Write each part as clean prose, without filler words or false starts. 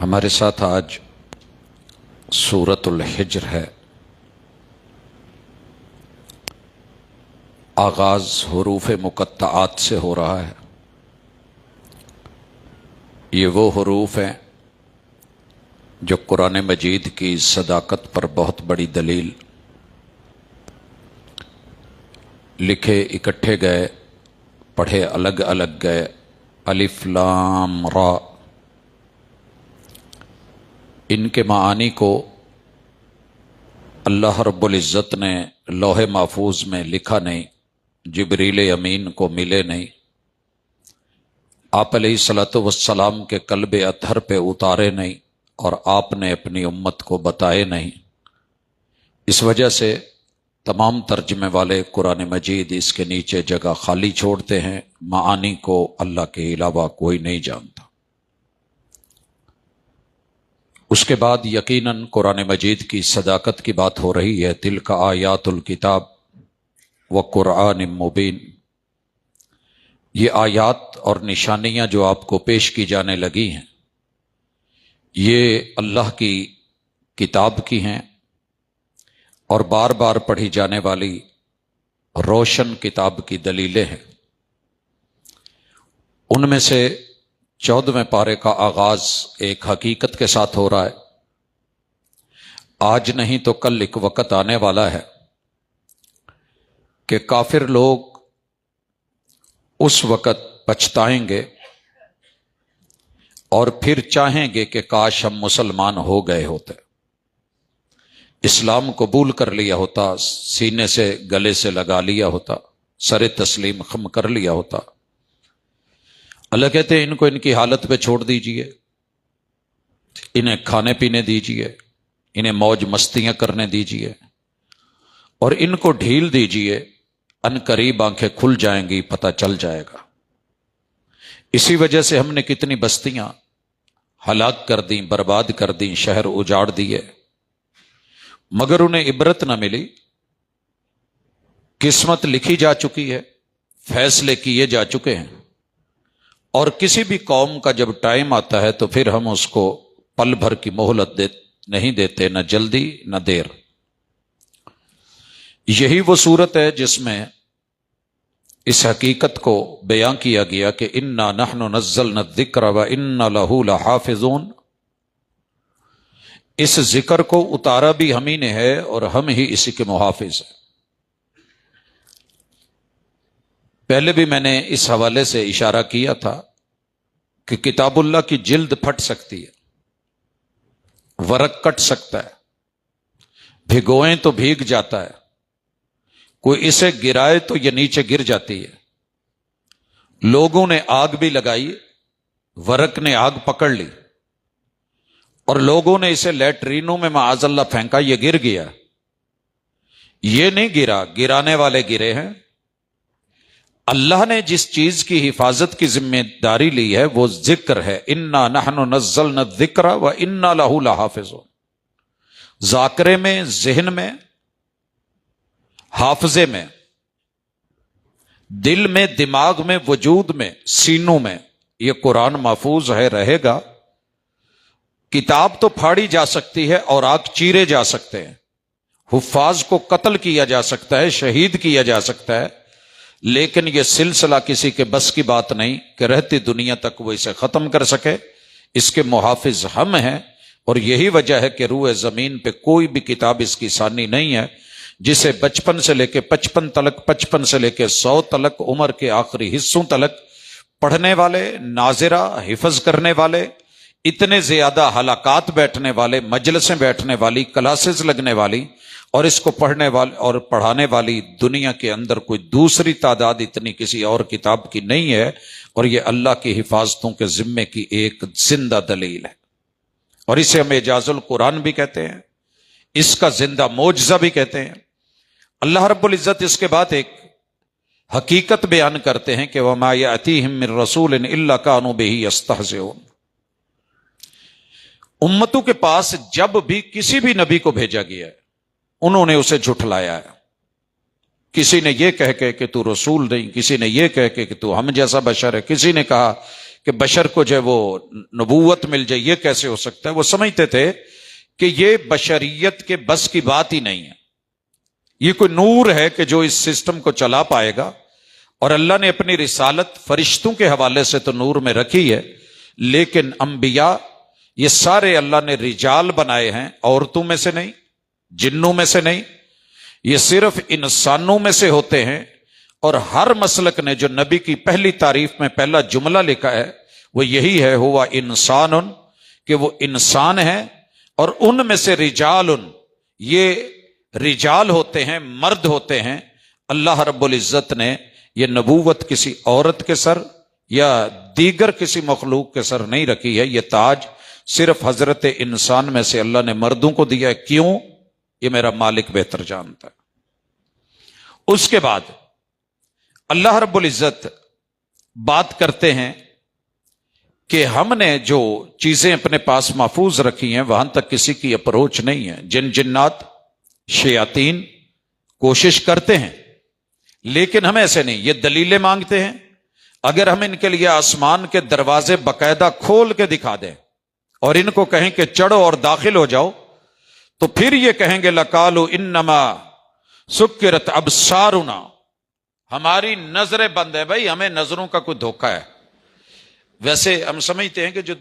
ہمارے ساتھ آج سورۃ الحجر ہے۔ آغاز حروف مقطعات سے ہو رہا ہے۔ یہ وہ حروف ہیں جو قرآن مجید کی صداقت پر بہت بڑی دلیل۔ لکھے اکٹھے گئے، پڑھے الگ الگ گئے۔ الف لام را، ان کے معانی کو اللہ رب العزت نے لوح محفوظ میں لکھا نہیں، جبریل امین کو ملے نہیں، آپ علیہ الصلوۃ والسلام کے قلب اطہر پہ اتارے نہیں، اور آپ نے اپنی امت کو بتائے نہیں۔ اس وجہ سے تمام ترجمے والے قرآن مجید اس کے نیچے جگہ خالی چھوڑتے ہیں، معانی کو اللہ کے علاوہ کوئی نہیں جانتا۔ اس کے بعد یقیناً قرآن مجید کی صداقت کی بات ہو رہی ہے۔ تلک آیات الکتاب وقرآن مبین، یہ آیات اور نشانیاں جو آپ کو پیش کی جانے لگی ہیں، یہ اللہ کی کتاب کی ہیں اور بار بار پڑھی جانے والی روشن کتاب کی دلیلیں ہیں۔ ان میں سے 14ویں پارے کا آغاز ایک حقیقت کے ساتھ ہو رہا ہے۔ آج نہیں تو کل ایک وقت آنے والا ہے کہ کافر لوگ اس وقت پچھتائیں گے اور پھر چاہیں گے کہ کاش ہم مسلمان ہو گئے ہوتے، اسلام قبول کر لیا ہوتا، سینے سے گلے سے لگا لیا ہوتا، سر تسلیم خم کر لیا ہوتا۔ اللہ کہتے ہیں ان کو ان کی حالت پہ چھوڑ دیجئے، انہیں کھانے پینے دیجئے، انہیں موج مستیاں کرنے دیجئے، اور ان کو ڈھیل دیجئے، ان قریب آنکھیں کھل جائیں گی، پتہ چل جائے گا۔ اسی وجہ سے ہم نے کتنی بستیاں ہلاک کر دیں، برباد کر دیں، شہر اجاڑ دیے، مگر انہیں عبرت نہ ملی۔ قسمت لکھی جا چکی ہے، فیصلے کیے جا چکے ہیں، اور کسی بھی قوم کا جب ٹائم آتا ہے تو پھر ہم اس کو پل بھر کی مہلت نہیں دیتے، نہ جلدی نہ دیر۔ یہی وہ صورت ہے جس میں اس حقیقت کو بیان کیا گیا کہ انا نحن نزلنا الذکر وانا لہ لحافظون، اس ذکر کو اتارا بھی ہم ہی نے ہے اور ہم ہی اسی کے محافظ ہیں۔ پہلے بھی میں نے اس حوالے سے اشارہ کیا تھا کہ کتاب اللہ کی جلد پھٹ سکتی ہے، ورق کٹ سکتا ہے، بھگوئیں تو بھیگ جاتا ہے، کوئی اسے گرائے تو یہ نیچے گر جاتی ہے۔ لوگوں نے آگ بھی لگائی، ورق نے آگ پکڑ لی، اور لوگوں نے اسے لیٹرینوں میں معاذ اللہ پھینکا، یہ گر گیا۔ یہ نہیں گرا، گرانے والے گرے ہیں۔ اللہ نے جس چیز کی حفاظت کی ذمہ داری لی ہے وہ ذکر ہے۔ انا نحن نزلنا الذکر وانا لہ لحافظون، ذاکرے میں، ذہن میں، حافظے میں، دل میں، دماغ میں، وجود میں، سینوں میں، یہ قرآن محفوظ ہے، رہے گا۔ کتاب تو پھاڑی جا سکتی ہے اور آگ چیرے جا سکتے ہیں، حفاظ کو قتل کیا جا سکتا ہے، شہید کیا جا سکتا ہے، لیکن یہ سلسلہ کسی کے بس کی بات نہیں کہ رہتی دنیا تک وہ اسے ختم کر سکے۔ اس کے محافظ ہم ہیں، اور یہی وجہ ہے کہ روح زمین پہ کوئی بھی کتاب اس کی ثانی نہیں ہے جسے 55 سے لے کے 55 تلک، 55 سے لے کے 100 تلک، عمر کے آخری حصوں تلک پڑھنے والے، ناظرہ، حفظ کرنے والے، اتنے زیادہ حلقات بیٹھنے والے، مجلسیں بیٹھنے والی، کلاسز لگنے والی، اور اس کو پڑھنے والی اور پڑھانے والی دنیا کے اندر کوئی دوسری تعداد اتنی کسی اور کتاب کی نہیں ہے، اور یہ اللہ کی حفاظتوں کے ذمے کی ایک زندہ دلیل ہے، اور اسے ہم اعجاز القرآن بھی کہتے ہیں، اس کا زندہ معجزہ بھی کہتے ہیں۔ اللہ رب العزت اس کے بعد ایک حقیقت بیان کرتے ہیں کہ وَمَا يَأْتِيهِم مِّن رَّسُولٍ إِلَّا كَانُوا بِهِ يَسْتَهْزِئُونَ، امتوں کے پاس جب بھی کسی بھی نبی کو بھیجا گیا ہے انہوں نے اسے جھٹلایا ہے۔ کسی نے یہ کہہ کے کہ تو رسول نہیں، کسی نے یہ کہہ کے کہ تو ہم جیسا بشر ہے، کسی نے کہا کہ بشر کو جو ہے وہ نبوت مل جائے، یہ کیسے ہو سکتا ہے؟ وہ سمجھتے تھے کہ یہ بشریت کے بس کی بات ہی نہیں ہے، یہ کوئی نور ہے کہ جو اس سسٹم کو چلا پائے گا. اور اللہ نے اپنی رسالت فرشتوں کے حوالے سے تو نور میں رکھی ہے، لیکن انبیاء یہ سارے اللہ نے رجال بنائے ہیں، عورتوں میں سے نہیں، جنوں میں سے نہیں، یہ صرف انسانوں میں سے ہوتے ہیں. اور ہر مسلک نے جو نبی کی پہلی تعریف میں پہلا جملہ لکھا ہے وہ یہی ہے، ہوا انسان، کہ وہ انسان ہے. اور ان میں سے رجال، یہ رجال ہوتے ہیں، مرد ہوتے ہیں. اللہ رب العزت نے یہ نبوت کسی عورت کے سر یا دیگر کسی مخلوق کے سر نہیں رکھی ہے، یہ تاج صرف حضرت انسان میں سے اللہ نے مردوں کو دیا ہے. کیوں؟ یہ میرا مالک بہتر جانتا ہے. اس کے بعد اللہ رب العزت بات کرتے ہیں کہ ہم نے جو چیزیں اپنے پاس محفوظ رکھی ہیں وہاں تک کسی کی اپروچ نہیں ہے. جن جنات شیاطین کوشش کرتے ہیں لیکن ہم ایسے نہیں، یہ دلیلیں مانگتے ہیں. اگر ہم ان کے لیے آسمان کے دروازے باقاعدہ کھول کے دکھا دیں اور ان کو کہیں کہ چڑھو اور داخل ہو جاؤ، تو پھر یہ کہیں گے لقالوا انما سکرت ابصارنا، ہماری نظریں بند ہے. بھائی ہمیں نظروں کا کوئی دھوکہ ہے. ویسے ہم سمجھتے ہیں کہ جو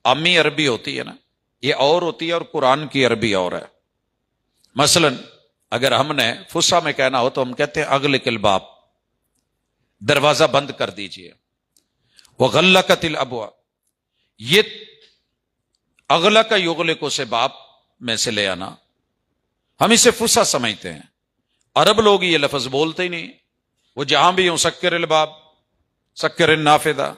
عامی عربی ہوتی ہے نا یہ اور ہوتی ہے اور قرآن کی عربی اور ہے. مثلا اگر ہم نے فصحا میں کہنا ہو تو ہم کہتے ہیں اغلق الباب، دروازہ بند کر دیجئے. وغلقت الابواب، یہ اغلق یغلق سے باب میں سے لے آنا، ہم اسے فصحا سمجھتے ہیں. عرب لوگ یہ لفظ بولتے ہی نہیں، وہ جہاں بھی ہوں سکر الباب سکر النافذہ.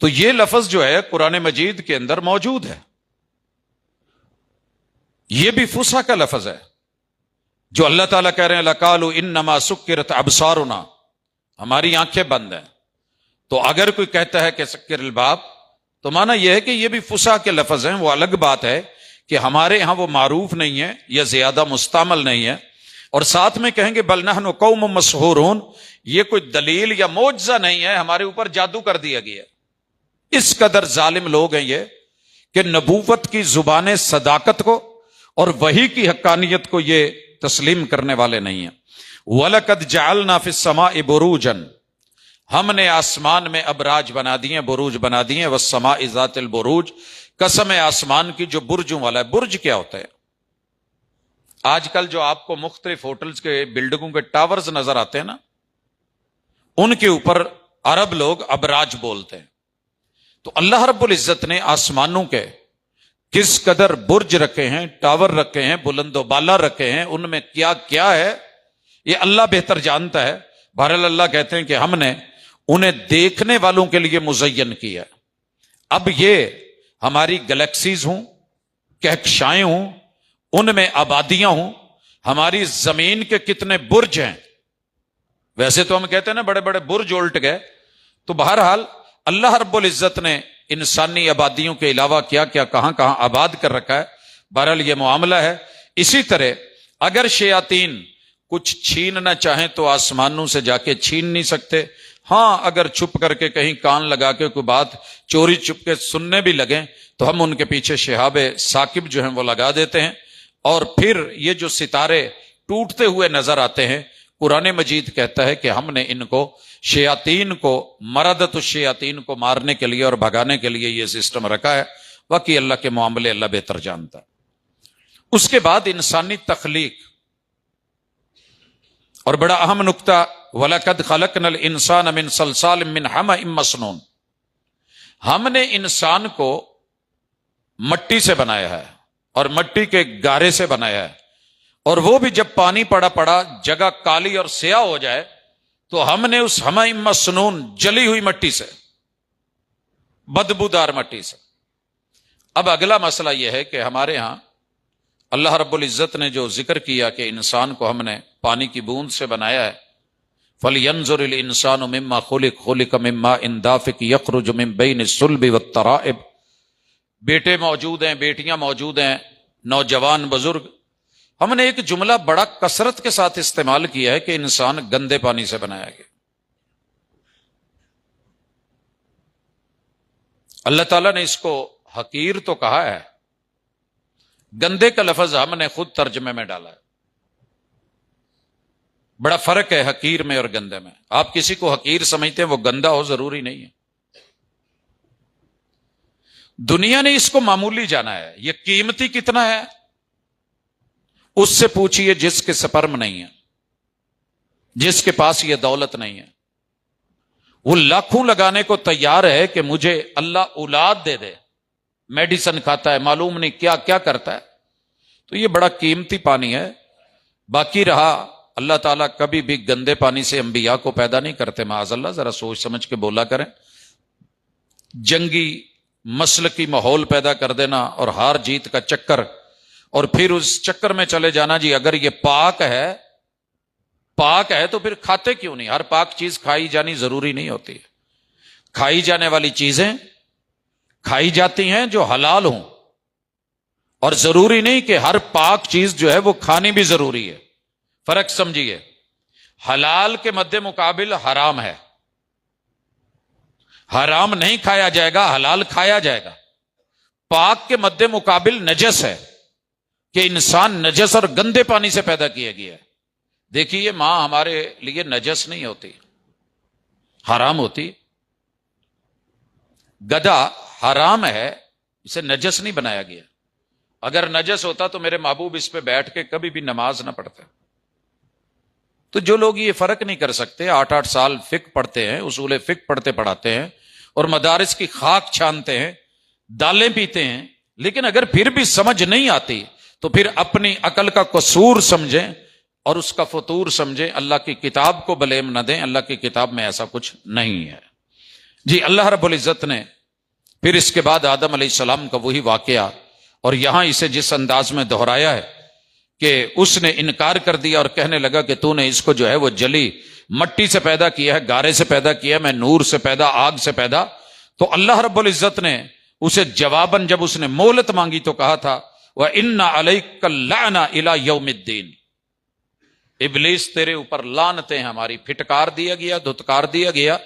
تو یہ لفظ جو ہے قرآن مجید کے اندر موجود ہے، یہ بھی فصحا کا لفظ ہے. جو اللہ تعالیٰ کہہ رہے ہیں لقالوا انما سکرت ابصارنا، ہماری آنکھیں بند ہیں. تو اگر کوئی کہتا ہے کہ سکر الباب تو معنی یہ ہے کہ یہ بھی فصحا کے لفظ ہیں. وہ الگ بات ہے کہ ہمارے ہاں وہ معروف نہیں ہے یا زیادہ مستعمل نہیں ہے. اور ساتھ میں کہیں گے بل نحن قوم مسحورون، یہ کوئی دلیل یا معجزہ نہیں ہے، ہمارے اوپر جادو کر دیا گیا. اس قدر ظالم لوگ ہیں یہ کہ نبوت کی زبان صداقت کو اور وحی کی حقانیت کو یہ تسلیم کرنے والے نہیں ہیں. وَلَقَدْ جَعَلْنَا فِي السَّمَاءِ بُرُوجًا، ہم نے آسمان میں ابراج بنا دیے، بروج بنا دیے. وَالسَّمَاءِ ذَاتِ الْبُرُوج، قسم ہے آسمان کی جو برجوں والا ہے. برج کیا ہوتا ہے؟ آج کل جو آپ کو مختلف ہوٹلز کے بلڈنگوں کے ٹاورز نظر آتے ہیں نا، ان کے اوپر عرب لوگ ابراج بولتے ہیں. تو اللہ رب العزت نے آسمانوں کے کس قدر برج رکھے ہیں، ٹاور رکھے ہیں، بلند و بالا رکھے ہیں، ان میں کیا کیا ہے یہ اللہ بہتر جانتا ہے. بہرحال اللہ کہتے ہیں کہ ہم نے انہیں دیکھنے والوں کے لیے مزین کیا. اب یہ ہماری گلیکسیز ہوں، کہکشائیں ہوں، ان میں آبادیاں ہوں، ہماری زمین کے کتنے برج ہیں. ویسے تو ہم کہتے ہیں نا بڑے بڑے برج الٹ گئے، تو بہرحال اللہ رب العزت نے انسانی آبادیوں کے علاوہ کیا کیا کہاں کہاں آباد کر رکھا ہے. بہرحال یہ معاملہ ہے. اسی طرح اگر شیاطین کچھ چھیننا چاہیں تو آسمانوں سے جا کے چھین نہیں سکتے. ہاں اگر چھپ کر کے کہیں کان لگا کے کوئی بات چوری چھپ کے سننے بھی لگیں تو ہم ان کے پیچھے شہاب ثاقب جو ہیں وہ لگا دیتے ہیں. اور پھر یہ جو ستارے ٹوٹتے ہوئے نظر آتے ہیں، قرآن مجید کہتا ہے کہ ہم نے ان کو شیاطین کو، مردت الشیاطین کو مارنے کے لیے اور بھگانے کے لیے یہ سسٹم رکھا ہے. باقی اللہ کے معاملے اللہ بہتر جانتا ہے. اس کے بعد انسانی تخلیق، اور بڑا اہم نقطہ، وَلَقَدْ خَلَقْنَا الْإِنسَانَ مِنْ صَلْصَالٍ مِّنْ حَمَإٍ مَّسْنُونٍ، ہم نے انسان کو مٹی سے بنایا ہے اور مٹی کے گارے سے بنایا ہے. اور وہ بھی جب پانی پڑا جگہ کالی اور سیاہ ہو جائے تو ہم نے اس حَمَإٍ مَّسْنُون، جلی ہوئی مٹی سے، بدبودار مٹی سے. اب اگلا مسئلہ یہ ہے کہ ہمارے ہاں اللہ رب العزت نے جو ذکر کیا کہ انسان کو ہم نے پانی کی بوند سے بنایا ہے. فَلْيَنْظُرِ الْإِنسَانُ مِمَّا خُلِقَ خُلِقَ مِن مَّاءٍ دَافِقٍ يَخْرُجُ مِن بَيْنِ الصُّلْبِ وَالتَّرَائِبِ. بیٹے موجود ہیں، بیٹیاں موجود ہیں، نوجوان بزرگ. ہم نے ایک جملہ بڑا کثرت کے ساتھ استعمال کیا ہے کہ انسان گندے پانی سے بنایا گیا. اللہ تعالیٰ نے اس کو حقیر تو کہا ہے، گندے کا لفظ ہم نے خود ترجمے میں ڈالا ہے۔ بڑا فرق ہے حقیر میں اور گندے میں۔ آپ کسی کو حقیر سمجھتے ہیں، وہ گندا ہو ضروری نہیں ہے۔ دنیا نے اس کو معمولی جانا ہے۔ یہ قیمتی کتنا ہے اس سے پوچھئے جس کے سپرم نہیں ہے، جس کے پاس یہ دولت نہیں ہے۔ وہ لاکھوں لگانے کو تیار ہے کہ مجھے اللہ اولاد دے دے، میڈیسن کھاتا ہے، معلوم نہیں کیا کیا کرتا ہے۔ تو یہ بڑا قیمتی پانی ہے۔ باقی رہا، اللہ تعالیٰ کبھی بھی گندے پانی سے انبیاء کو پیدا نہیں کرتے، معاذ اللہ، ذرا سوچ سمجھ کے بولا کریں۔ جنگی مسلکی ماحول پیدا کر دینا اور ہار جیت کا چکر، اور پھر اس چکر میں چلے جانا جی اگر یہ پاک ہے تو پھر کھاتے کیوں نہیں؟ ہر پاک چیز کھائی جانی ضروری نہیں ہوتی۔ کھائی جانے والی چیزیں کھائی جاتی ہیں جو حلال ہوں، اور ضروری نہیں کہ ہر پاک چیز جو ہے وہ کھانی بھی ضروری ہے۔ فرق سمجھیے، حلال کے مد مقابل حرام ہے، حرام نہیں کھایا جائے گا، حلال کھایا جائے گا۔ پاک کے مد مقابل نجس ہے کہ انسان نجس اور گندے پانی سے پیدا کیا گیا ہے۔ دیکھیے، ماں ہمارے لیے نجس نہیں ہوتی، حرام ہوتی۔ گدھا حرام ہے، اسے نجس نہیں بنایا گیا۔ اگر نجس ہوتا تو میرے محبوب اس پہ بیٹھ کے کبھی بھی نماز نہ پڑھتے۔ تو جو لوگ یہ فرق نہیں کر سکتے، 8 سال فقہ پڑھتے ہیں، اصول فقہ پڑھتے پڑھاتے ہیں، اور مدارس کی خاک چھانتے ہیں، دالیں پیتے ہیں، لیکن اگر پھر بھی سمجھ نہیں آتی تو پھر اپنی عقل کا قصور سمجھیں اور اس کا فطور سمجھیں، اللہ کی کتاب کو بلیم نہ دیں۔ اللہ کی کتاب میں ایسا کچھ نہیں ہے۔ جی، اللہ رب العزت نے پھر اس کے بعد آدم علیہ السلام کا وہی واقعہ، اور یہاں اسے جس انداز میں دہرایا ہے کہ اس نے انکار کر دیا اور کہنے لگا کہ تو نے اس کو جو ہے وہ جلی مٹی سے پیدا کیا ہے، گارے سے پیدا کیا ہے، میں نور سے پیدا، آگ سے پیدا۔ تو اللہ رب العزت نے اسے جواباً جب اس نے مہلت مانگی تو کہا تھا وَإِنَّ عَلَيْكَ اللَّعْنَ إِلَى يَوْمِ الدِّينِ، ابلیس تیرے اوپر لعنتیں ہماری، پھٹکار دیا گیا، دھتکار دیا گیا۔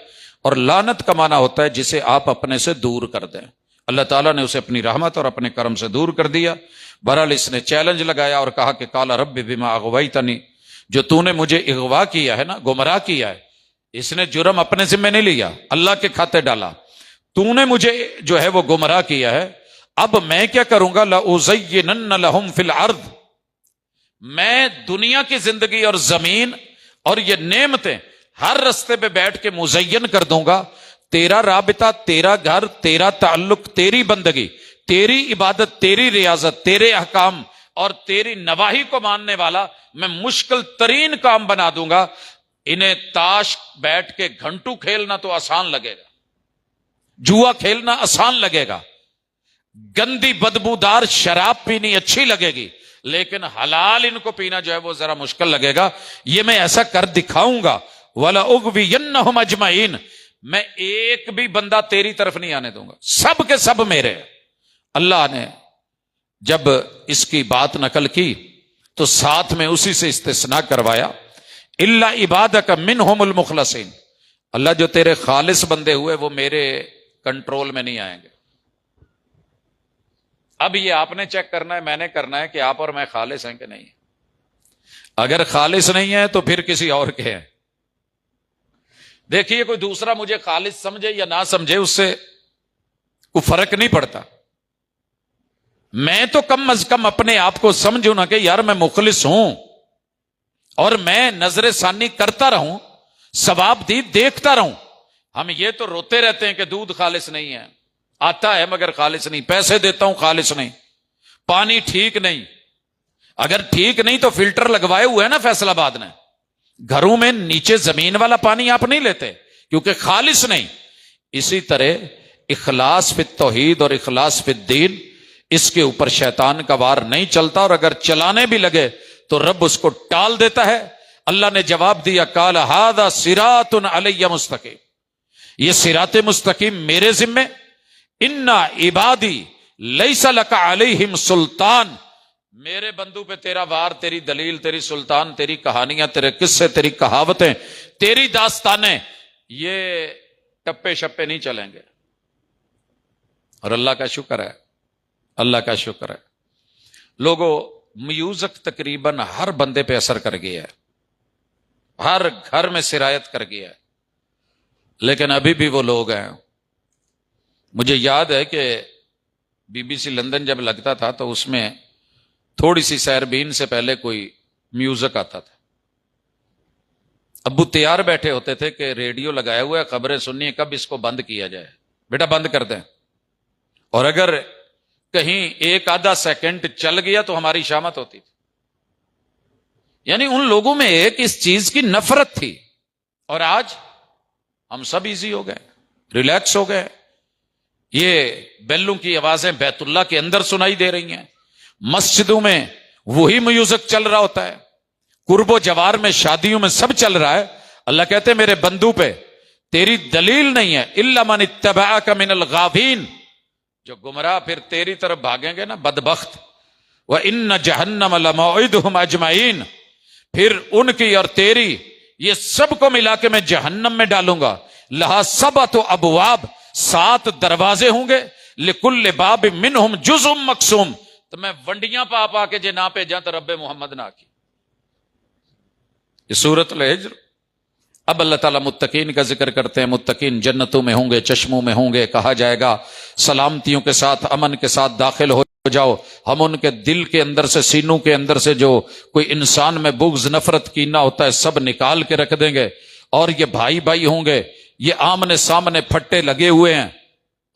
اور لعنت کا معنی ہوتا ہے جسے آپ اپنے سے دور کر دیں۔ اللہ تعالیٰ نے اسے اپنی رحمت اور اپنے کرم سے دور کر دیا۔ بہرحال اس نے چیلنج لگایا اور کہا کہ قال رب بما اغویتنی، جو تو نے مجھے اغوا کیا ہے نا، گمراہ کیا ہے، اس نے جرم اپنے ذمہ نہیں لیا، اللہ کے کھاتے ڈالا۔ تو نے مجھے جو ہے وہ گمراہ کیا ہے، اب میں کیا کروں گا؟ لَأُزَيِّنَنَّ لَهُمْ فِي الْأَرْضِ، میں دنیا کی زندگی اور زمین اور یہ نعمتیں ہر رستے پہ بیٹھ کے مزین کر دوں گا۔ تیرا رابطہ، تیرا گھر، تیرا تعلق، تیری بندگی، تیری عبادت، تیری ریاضت، تیرے احکام اور تیری نواہی کو ماننے والا میں مشکل ترین کام بنا دوں گا۔ انہیں تاش بیٹھ کے گھنٹوں کھیلنا تو آسان لگے گا، جوا کھیلنا آسان لگے گا، گندی بدبودار شراب پینی اچھی لگے گی، لیکن حلال ان کو پینا جو ہے وہ ذرا مشکل لگے گا۔ یہ میں ایسا کر دکھاؤں گا۔ وَلَأُغْوِيَنَّهُمْ أَجْمَعِينَ، میں ایک بھی بندہ تیری طرف نہیں آنے دوں گا، سب کے سب میرے۔ اللہ نے جب اس کی بات نقل کی تو ساتھ میں اسی سے استثناء کروایا، إِلَّا عِبَادَكَ مِنْهُمُ الْمُخْلَصِينَ، اللہ جو تیرے خالص بندے ہوئے وہ میرے کنٹرول میں نہیں آئیں گے۔ اب یہ آپ نے چیک کرنا ہے، میں نے کرنا ہے کہ آپ اور میں خالص ہیں کہ نہیں۔ اگر خالص نہیں ہے تو پھر کسی اور کے ہیں۔ دیکھیے، کوئی دوسرا مجھے خالص سمجھے یا نہ سمجھے اس سے کوئی فرق نہیں پڑتا۔ میں تو کم از کم اپنے آپ کو سمجھوں نا کہ یار میں مخلص ہوں، اور میں نظر ثانی کرتا رہوں، ثواب دید دیکھتا رہوں۔ ہم یہ تو روتے رہتے ہیں کہ دودھ خالص نہیں ہے، آتا ہے مگر خالص نہیں، پیسے دیتا ہوں خالص نہیں، پانی ٹھیک نہیں۔ اگر ٹھیک نہیں تو فلٹر لگوائے ہوئے ہیں نا فیصل آباد نے، گھروں میں نیچے زمین والا پانی آپ نہیں لیتے کیونکہ خالص نہیں۔ اسی طرح اخلاص فی التوحید اور اخلاص فی الدین، اس کے اوپر شیطان کا وار نہیں چلتا، اور اگر چلانے بھی لگے تو رب اس کو ٹال دیتا ہے۔ اللہ نے جواب دیا، قال ھذا صراط علی مستقیم، یہ صراط مستقیم میرے ذمے، ان عبادی لیس لک علیہم سلطان، میرے بندو پہ تیرا وار، تیری دلیل، تیری سلطان، تیری کہانیاں، تیرے قصے، تیری کہاوتیں، تیری داستانیں، یہ ٹپے شپے نہیں چلیں گے۔ اور اللہ کا شکر ہے، اللہ کا شکر ہے لوگوں، میوزک تقریباً ہر بندے پہ اثر کر گیا ہے، ہر گھر میں سرایت کر گیا ہے، لیکن ابھی بھی وہ لوگ ہیں. مجھے یاد ہے کہ BBC لندن جب لگتا تھا تو اس میں تھوڑی سی سیربین سے پہلے کوئی میوزک آتا تھا. ابو تیار بیٹھے ہوتے تھے کہ ریڈیو لگایا ہوا ہے، خبریں سننی ہے، کب اس کو بند کیا جائے، بیٹا بند کر دیں. اور اگر کہیں ایک آدھا سیکنڈ چل گیا تو ہماری شامت ہوتی تھی. یعنی ان لوگوں میں ایک اس چیز کی نفرت تھی، اور آج ہم سب ایزی ہو گئے، ریلیکس ہو گئے. یہ بیلوں کی آوازیں بیت اللہ کے اندر سنائی دے رہی ہیں، مسجدوں میں وہی میوزک چل رہا ہوتا ہے، قرب و جوار میں شادیوں میں سب چل رہا ہے. اللہ کہتے ہیں میرے بندو پہ تیری دلیل نہیں ہے، الا من اتبعک من الغاوین، جو گمراہ پھر تیری طرف بھاگیں گے نا بدبخت. وَإِنَّ جَهَنَّمَ لَمَوْعِدُهُمْ أَجْمَعِينَ، پھر ان کی اور تیری یہ سب کو ملا کے میں جہنم میں ڈالوں گا. لہا سبعۃ ابواب، 7 دروازے ہوں گے، لکل باب منہم جزء مقسوم. تو میں ونڈیاں پا کے جے نہ پہ جاں تو رب محمد نہ کی. یہ سورۃ الحجر. اب اللہ تعالیٰ متقین کا ذکر کرتے ہیں. متقین جنتوں میں ہوں گے، چشموں میں ہوں گے. کہا جائے گا سلامتیوں کے ساتھ، امن کے ساتھ داخل ہو جاؤ. ہم ان کے دل کے اندر سے، سینوں کے اندر سے جو کوئی انسان میں بغض، نفرت، کینہ ہوتا ہے سب نکال کے رکھ دیں گے. اور یہ بھائی بھائی ہوں گے. یہ آمنے سامنے پھٹے لگے ہوئے ہیں،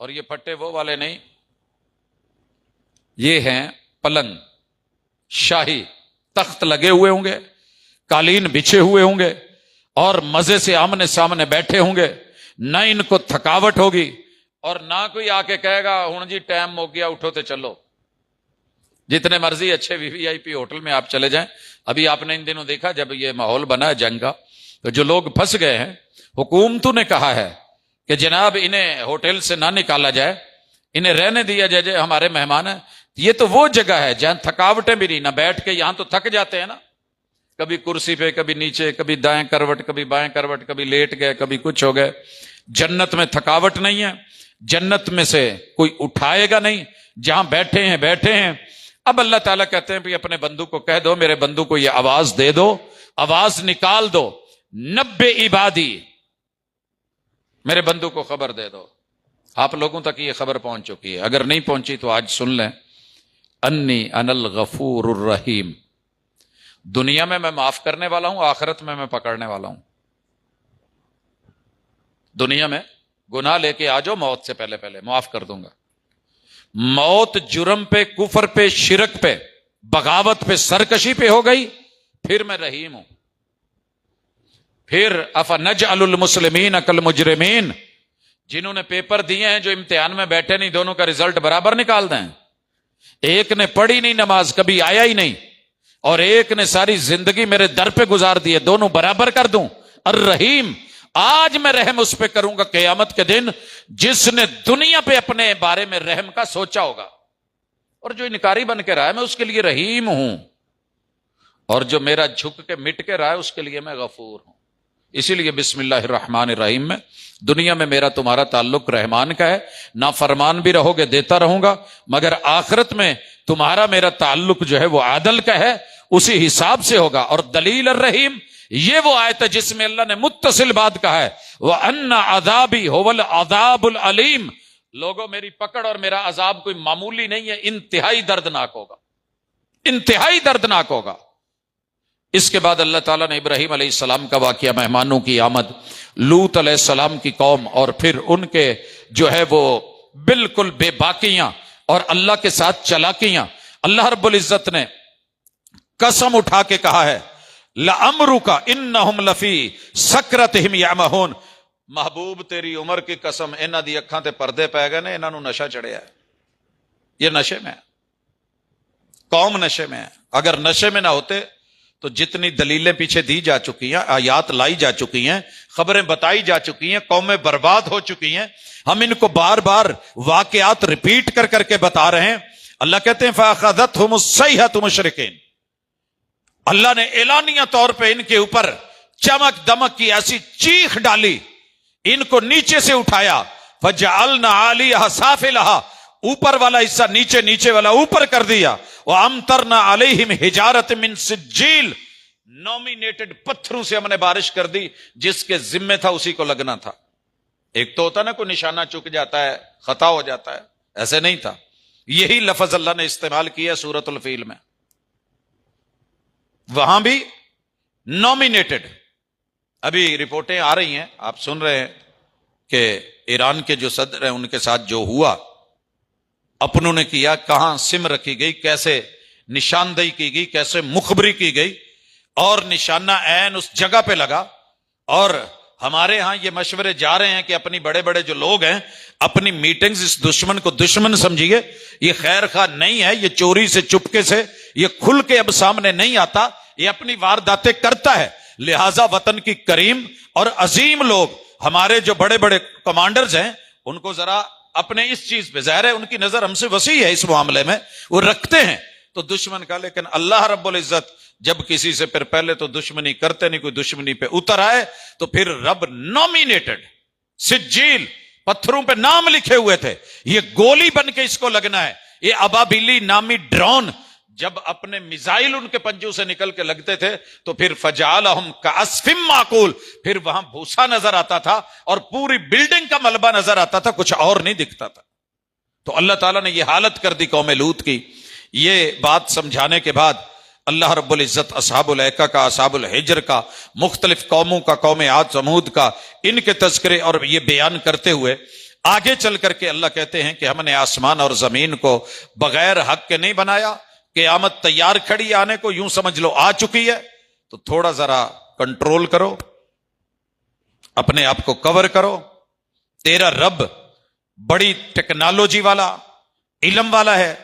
اور یہ پھٹے وہ والے نہیں، یہ ہیں پلنگ، شاہی تخت لگے ہوئے ہوں گے، قالین بچھے ہوئے ہوں گے، اور مزے سے آمنے سامنے بیٹھے ہوں گے. نہ ان کو تھکاوٹ ہوگی، اور نہ کوئی آ کے کہے گا ہن جی ٹائم ہو گیا اٹھو تے چلو. جتنے مرضی اچھے VIP ہوٹل میں آپ چلے جائیں. ابھی آپ نے ان دنوں دیکھا جب یہ ماحول بنا ہے جنگ کا، تو جو لوگ پھنس گئے ہیں، حکومتوں نے کہا ہے کہ جناب انہیں ہوٹل سے نہ نکالا جائے، انہیں رہنے دیا جائے، ہمارے مہمان ہیں. یہ تو وہ جگہ ہے جہاں تھکاوٹیں بھی نہیں، نہ بیٹھ کے، یہاں تو تھک جاتے ہیں نا، کبھی کرسی پہ، کبھی نیچے، کبھی دائیں کروٹ، کبھی بائیں کروٹ، کبھی لیٹ گئے، کبھی کچھ ہو گئے. جنت میں تھکاوٹ نہیں ہے، جنت میں سے کوئی اٹھائے گا نہیں، جہاں بیٹھے ہیں بیٹھے ہیں. اب اللہ تعالیٰ کہتے ہیں بھی اپنے بندو کو کہہ دو، میرے بندو کو یہ آواز دے دو، آواز نکال دو، نبئ عبادی، میرے بندو کو خبر دے دو. آپ لوگوں تک یہ خبر پہنچ چکی ہے، اگر نہیں پہنچی تو آج سن لیں. انی انا الغفور الرحیم، دنیا میں معاف کرنے والا ہوں، آخرت میں پکڑنے والا ہوں. دنیا میں گناہ لے کے آ جاؤ، موت سے پہلے پہلے معاف کر دوں گا. موت جرم پہ، کفر پہ، شرک پہ، بغاوت پہ، سرکشی پہ ہو گئی، پھر میں رحیم ہوں. پھر افنجعل المسلمین کالمجرمین، جنہوں نے پیپر دیے ہیں جو امتحان میں بیٹھے نہیں، دونوں کا رزلٹ برابر نکال دیں. ایک نے پڑھی نہیں نماز، کبھی آیا ہی نہیں، اور ایک نے ساری زندگی میرے در پہ گزار دیے، دونوں برابر کر دوں. الرحیم، آج میں رحم اس پہ کروں گا قیامت کے دن جس نے دنیا پہ اپنے بارے میں رحم کا سوچا ہوگا. اور جو انکاری بن کے رہا ہے میں اس کے لیے رحیم ہوں، اور جو میرا جھک کے مٹ کے رہا ہے اس کے لیے میں غفور ہوں. اسی لیے بسم اللہ الرحمن الرحیم میں دنیا میں میرا تمہارا تعلق رحمان کا ہے، نافرمان بھی رہو گے دیتا رہوں گا، مگر آخرت میں تمہارا میرا تعلق جو ہے وہ عادل کا ہے، اسی حساب سے ہوگا. اور دلیل الرحیم، یہ وہ آیت ہے جس میں اللہ نے متصل بات کہا ہے، وَأَنَّ عَذَابِي هُوَ الْعَذَابُ الْعَلِيمُ. لوگوں میری پکڑ اور میرا عذاب کوئی معمولی نہیں ہے، انتہائی دردناک ہوگا، انتہائی دردناک ہوگا. اس کے بعد اللہ تعالیٰ نے ابراہیم علیہ السلام کا واقعہ، مہمانوں کی آمد، لوط علیہ السلام کی قوم، اور پھر ان کے جو ہے وہ بالکل بے باکیاں اور اللہ کے ساتھ چلاکیاں. اللہ رب العزت نے قسم اٹھا کے کہا ہے لَأَمْرُكَ إِنَّهُمْ لَفِي سَكْرَتِهِمْ يَعْمَهُونَ. محبوب تیری عمر کی قسم، انہاں دی اکھاں تے پردے پے گئے نے، انہاں نو نشہ چڑھیا ہے. یہ نشے میں ہے، قوم نشے میں ہے. اگر نشے میں نہ ہوتے تو جتنی دلیلیں پیچھے دی جا چکی ہیں، آیات لائی جا چکی ہیں، خبریں بتائی جا چکی ہیں، قومیں برباد ہو چکی ہیں، ہم ان کو بار بار واقعات ریپیٹ کر کر کے بتا رہے ہیں. اللہ کہتے ہیں فَأَخَذَتْهُمُ الصَّيْحَةُ مُشْرِقِينَ. اللہ نے اعلانیہ طور پہ ان کے اوپر چمک دمک کی ایسی چیخ ڈالی، ان کو نیچے سے اٹھایا. فَجَعَلْنَا عَالِيَهَا سَافِلَهَا اوپر والا حصہ نیچے، نیچے والا اوپر کر دیا. وَأَمْطَرْنَا عَلَيْهِمْ حِجَارَةً مِّن سِجِّيلٍ، نومینیٹڈ پتھروں سے ہم نے بارش کر دی، جس کے ذمے تھا اسی کو لگنا تھا. ایک تو ہوتا نا کوئی نشانہ چک جاتا ہے، خطا ہو جاتا ہے، ایسے نہیں تھا. یہی لفظ اللہ نے استعمال کیا سورۃ الفیل میں. وہاں بھی نومینیٹڈ. ابھی رپورٹیں آ رہی ہیں، آپ سن رہے ہیں کہ ایران کے جو صدر ہیں ان کے ساتھ جو ہوا، اپنوں نے کیا، کہاں سم رکھی گئی، کیسے نشاندہی کی گئی، کیسے مخبری کی گئی، اور نشانہ عین اس جگہ پہ لگا. اور ہمارے ہاں یہ مشورے جا رہے ہیں کہ اپنی بڑے بڑے جو لوگ ہیں اپنی میٹنگز اس دشمن کو دشمن سمجھیے، یہ خیر خواہ نہیں ہے، یہ چوری سے چپکے سے، یہ کھل کے اب سامنے نہیں آتا، یہ اپنی وارداتیں کرتا ہے. لہذا وطن کی کریم اور عظیم لوگ، ہمارے جو بڑے بڑے کمانڈرز ہیں، ان کو ذرا اپنے اس چیز پہ، ظاہر ہے ان کی نظر ہم سے وسیع ہے اس معاملے میں، وہ رکھتے ہیں تو دشمن کا. لیکن اللہ رب العزت جب کسی سے پھر پہلے تو دشمنی کرتے نہیں، کوئی دشمنی پہ اتر آئے تو پھر رب نومینیٹڈ سجیل، پتھروں پہ نام لکھے ہوئے تھے، یہ گولی بن کے اس کو لگنا ہے. یہ ابابیلی نامی ڈرون جب اپنے میزائل ان کے پنجوں سے نکل کے لگتے تھے تو پھر فجعلہم کعصف معقول، پھر وہاں بھوسا نظر آتا تھا اور پوری بلڈنگ کا ملبہ نظر آتا تھا، کچھ اور نہیں دکھتا تھا. تو اللہ تعالیٰ نے یہ حالت کر دی قوم لوط کی. یہ بات سمجھانے کے بعد اللہ رب العزت اصحاب الایکہ کا، اصحاب الحجر کا، مختلف قوموں کا، قوم عاد سمود کا، ان کے تذکرے اور یہ بیان کرتے ہوئے آگے چل کر کے اللہ کہتے ہیں کہ ہم نے آسمان اور زمین کو بغیر حق کے نہیں بنایا. قیامت تیار کھڑی آنے کو، یوں سمجھ لو آ چکی ہے، تو تھوڑا ذرا کنٹرول کرو، اپنے آپ کو کور کرو. تیرا رب بڑی ٹیکنالوجی والا، علم والا ہے.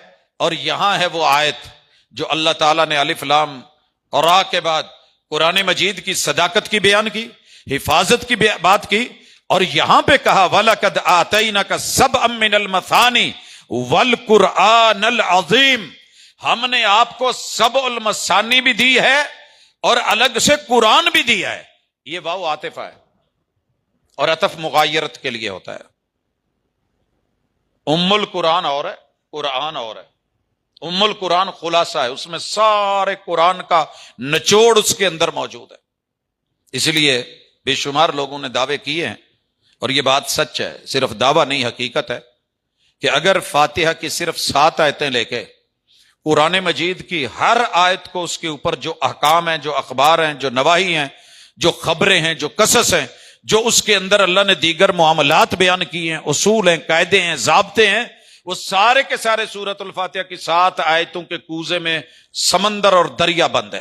اور یہاں ہے وہ آیت جو اللہ تعالیٰ نے الف لام اور را کے بعد قرآن مجید کی صداقت کی بیان کی، حفاظت کی بات کی، اور یہاں پہ کہا وَلَقَدْ آتَيْنَكَ سَبْعًا مِّنَ الْمَثَانِي وَالْقُرْآنَ الْعَظِيمِ، ہم نے آپ کو سبع المثانی بھی دی ہے اور الگ سے قرآن بھی دیا ہے. یہ واو عاطفہ ہے اور عطف مغایرت کے لیے ہوتا ہے. ام القرآن اور ہے، قرآن اور ہے. ام القرآن خلاصہ ہے، اس میں سارے قرآن کا نچوڑ اس کے اندر موجود ہے. اس لیے بے شمار لوگوں نے دعوے کیے ہیں، اور یہ بات سچ ہے، صرف دعویٰ نہیں حقیقت ہے، کہ اگر فاتحہ کی صرف 7 آیتیں لے کے قرآن مجید کی ہر آیت کو اس کے اوپر جو احکام ہیں، جو اخبار ہیں، جو نواہی ہیں، جو خبریں ہیں، جو قصص ہیں، جو اس کے اندر اللہ نے دیگر معاملات بیان کی ہیں، اصول ہیں، قاعدے ہیں، ضابطے ہیں، وہ سارے کے سارے سورۃ الفاتحہ کی 7 آیتوں کے کوزے میں سمندر اور دریا بند ہے.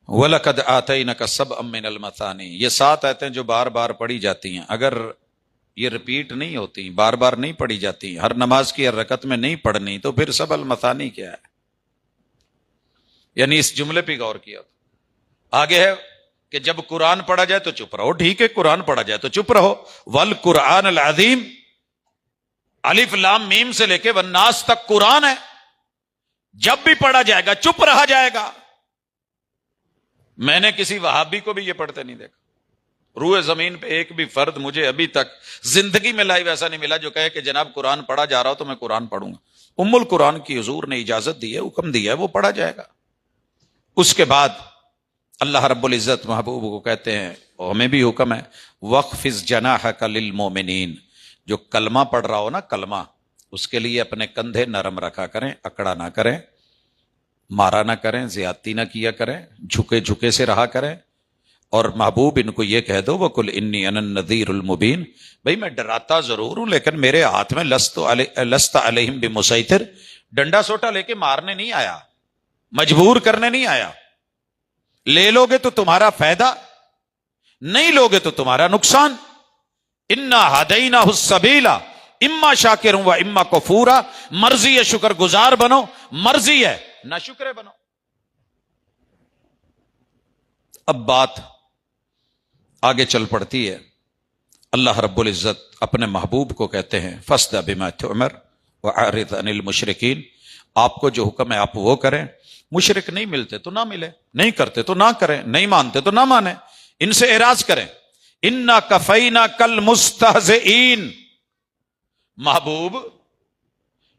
وَلَقَدْ آتَيْنَكَ سَبْعًا مِّنَ الْمَثَانِي، یہ 7 آیتیں جو بار بار پڑھی جاتی ہیں، اگر یہ ریپیٹ نہیں ہوتی، بار بار نہیں پڑھی جاتی، ہر نماز کی ہر رکعت میں نہیں پڑھنی، تو پھر سبع المثانی کیا ہے؟ یعنی اس جملے پہ غور کیا. آگے ہے کہ جب قرآن پڑھا جائے تو چپ رہو، ٹھیک ہے، قرآن پڑھا جائے تو چپ رہو. والقرآن العظیم، الف لام میم سے لے کے والناس تک قرآن ہے، جب بھی پڑھا جائے گا چپ رہا جائے گا. میں نے کسی وہابی کو بھی یہ پڑھتے نہیں دیکھا. روئے زمین پہ ایک بھی فرد مجھے ابھی تک زندگی میں لائیو ایسا نہیں ملا جو کہے کہ جناب قرآن پڑھا جا رہا ہو تو میں قرآن پڑھوں گا. ام القرآن کی حضور نے اجازت دی ہے، حکم دیا ہے، وہ پڑھا جائے گا. اس کے بعد اللہ رب العزت محبوب کو کہتے ہیں، اور ہمیں بھی حکم ہے، وَخْفِضْ جَنَاحَكَ لِلْمُؤْمِنِينَ، جو کلمہ پڑھ رہا ہو نا، کلمہ، اس کے لیے اپنے کندھے نرم رکھا کریں، اکڑا نہ کریں، مارا نہ کریں، زیادتی نہ کیا کریں، جھکے جھکے سے رہا کریں. اور محبوب ان کو یہ کہہ دو وَقُلْ إِنِّي أَنَا النَّذِيرُ الْمُبِينُ، بھئی میں ڈراتا ضرور ہوں لیکن میرے ہاتھ میں لست علیہم بمسیطر، ڈنڈا سوٹا لے کے مارنے نہیں آیا، مجبور کرنے نہیں آیا. لے لو گے تو تمہارا فائدہ، نہیں لوگے تو تمہارا نقصان. اِنَّا هَدَيْنَاهُ السَّبِيلَ اِمَّا شَاكِرٌ وَإِمَّا كَفُورًا، مرضی ہے شکر گزار بنو، مرضی ہے نہ شکرے بنو. اب بات آگے چل پڑتی ہے. اللہ رب العزت اپنے محبوب کو کہتے ہیں فَاصْدَعْ بِمَا تُؤْمَرُ وَأَعْرِضْ عَنِ الْمُشْرِكِينَ، آپ کو جو حکم ہے آپ وہ کریں. مشرک نہیں ملتے تو نہ ملے، نہیں کرتے تو نہ کریں، نہیں مانتے تو نہ مانیں، ان سے اعراض کریں. انا کفینا کل مستہزئین، محبوب